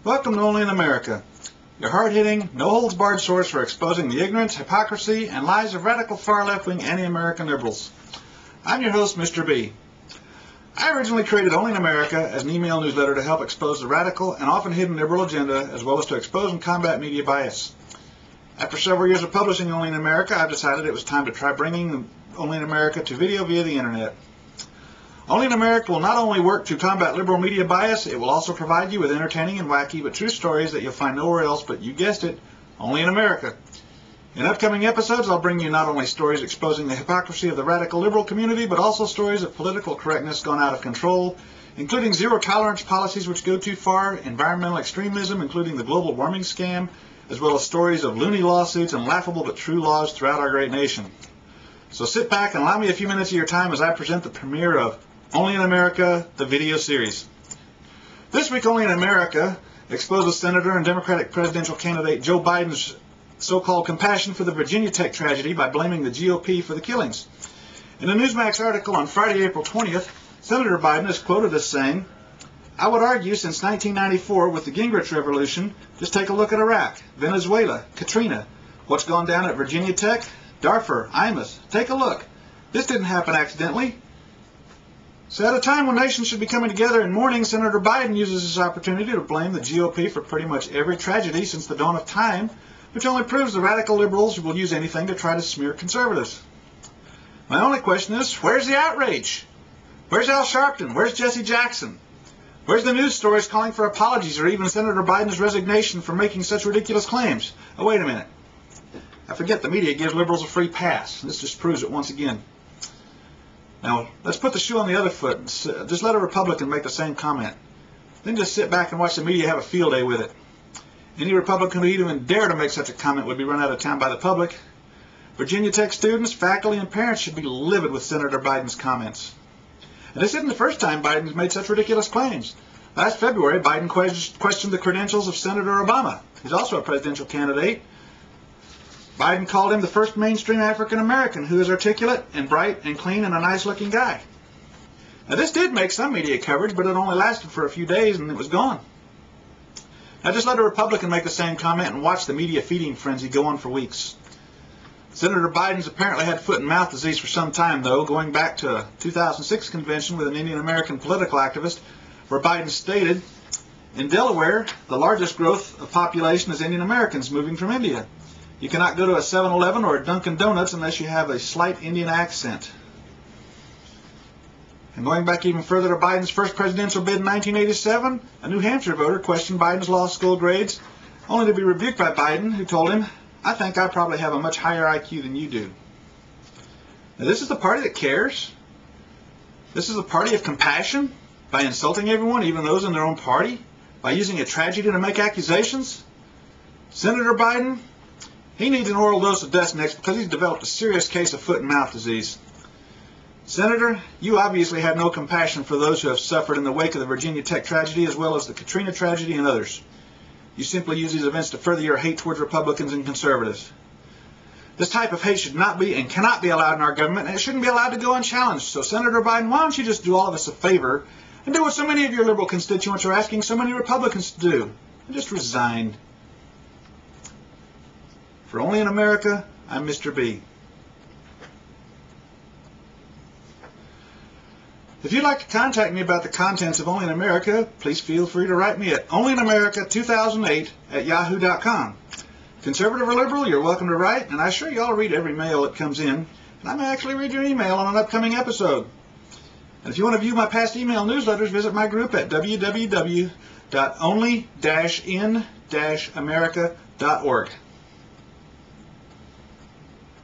Welcome to Only in America, your hard-hitting, no-holds-barred source for exposing the ignorance, hypocrisy, and lies of radical far-left-wing anti-American liberals. I'm your host, Mr. B. I originally created Only in America as an email newsletter to help expose the radical and often hidden liberal agenda, as well as to expose and combat media bias. After several years of publishing Only in America, I've decided it was time to try bringing Only in America to video via the internet. Only in America will not only work to combat liberal media bias, it will also provide you with entertaining and wacky but true stories that you'll find nowhere else but, you guessed it, only in America. In upcoming episodes, I'll bring you not only stories exposing the hypocrisy of the radical liberal community, but also stories of political correctness gone out of control, including zero-tolerance policies which go too far, environmental extremism, including the global warming scam, as well as stories of loony lawsuits and laughable but true laws throughout our great nation. So sit back and allow me a few minutes of your time as I present the premiere of Only in America, the video series. This week, Only in America exposes Senator and Democratic presidential candidate Joe Biden's so-called compassion for the Virginia Tech tragedy by blaming the GOP for the killings. In a Newsmax article on Friday, April 20th, Senator Biden is quoted as saying, "I would argue since 1994 with the Gingrich Revolution, just take a look at Iraq, Venezuela, Katrina, what's gone down at Virginia Tech, Darfur, Imus. Take a look. This didn't happen accidentally." So at a time when nations should be coming together in mourning, Senator Biden uses this opportunity to blame the GOP for pretty much every tragedy since the dawn of time, which only proves the radical liberals will use anything to try to smear conservatives. My only question is, where's the outrage? Where's Al Sharpton? Where's Jesse Jackson? Where's the news stories calling for apologies or even Senator Biden's resignation for making such ridiculous claims? Oh, wait a minute. I forget the media gives liberals a free pass. This just proves it once again. Now, let's put the shoe on the other foot. Just let a Republican make the same comment. Then just sit back and watch the media have a field day with it. Any Republican who even dare to make such a comment would be run out of town by the public. Virginia Tech students, faculty, and parents should be livid with Senator Biden's comments. And this isn't the first time Biden's made such ridiculous claims. Last February, Biden questioned the credentials of Senator Obama. He's also a presidential candidate. Biden called him the first mainstream African-American who is articulate and bright and clean and a nice-looking guy. Now, this did make some media coverage, but it only lasted for a few days and it was gone. Now, just let a Republican make the same comment and watch the media feeding frenzy go on for weeks. Senator Biden's apparently had foot and mouth disease for some time, though, going back to a 2006 convention with an Indian American political activist where Biden stated, "In Delaware, the largest growth of population is Indian Americans moving from India. You cannot go to a 7-Eleven or a Dunkin' Donuts unless you have a slight Indian accent." And going back even further to Biden's first presidential bid in 1987, a New Hampshire voter questioned Biden's law school grades, only to be rebuked by Biden, who told him, "I think I probably have a much higher IQ than you do." Now, this is the party that cares? This is the party of compassion? By insulting everyone, even those in their own party? By using a tragedy to make accusations? Senator Biden, he needs an oral dose of Desnex because he's developed a serious case of foot and mouth disease. Senator, you obviously have no compassion for those who have suffered in the wake of the Virginia Tech tragedy as well as the Katrina tragedy and others. You simply use these events to further your hate towards Republicans and conservatives. This type of hate should not be and cannot be allowed in our government, and it shouldn't be allowed to go unchallenged. So, Senator Biden, why don't you just do all of us a favor and do what so many of your liberal constituents are asking so many Republicans to do, and just resign. For Only in America, I'm Mr. B. If you'd like to contact me about the contents of Only in America, please feel free to write me at onlyinamerica2008@yahoo.com. Conservative or liberal, you're welcome to write, and I assure you I'll read every mail that comes in, and I may actually read your email on an upcoming episode. And if you want to view my past email newsletters, visit my group at www.only-in-america.org.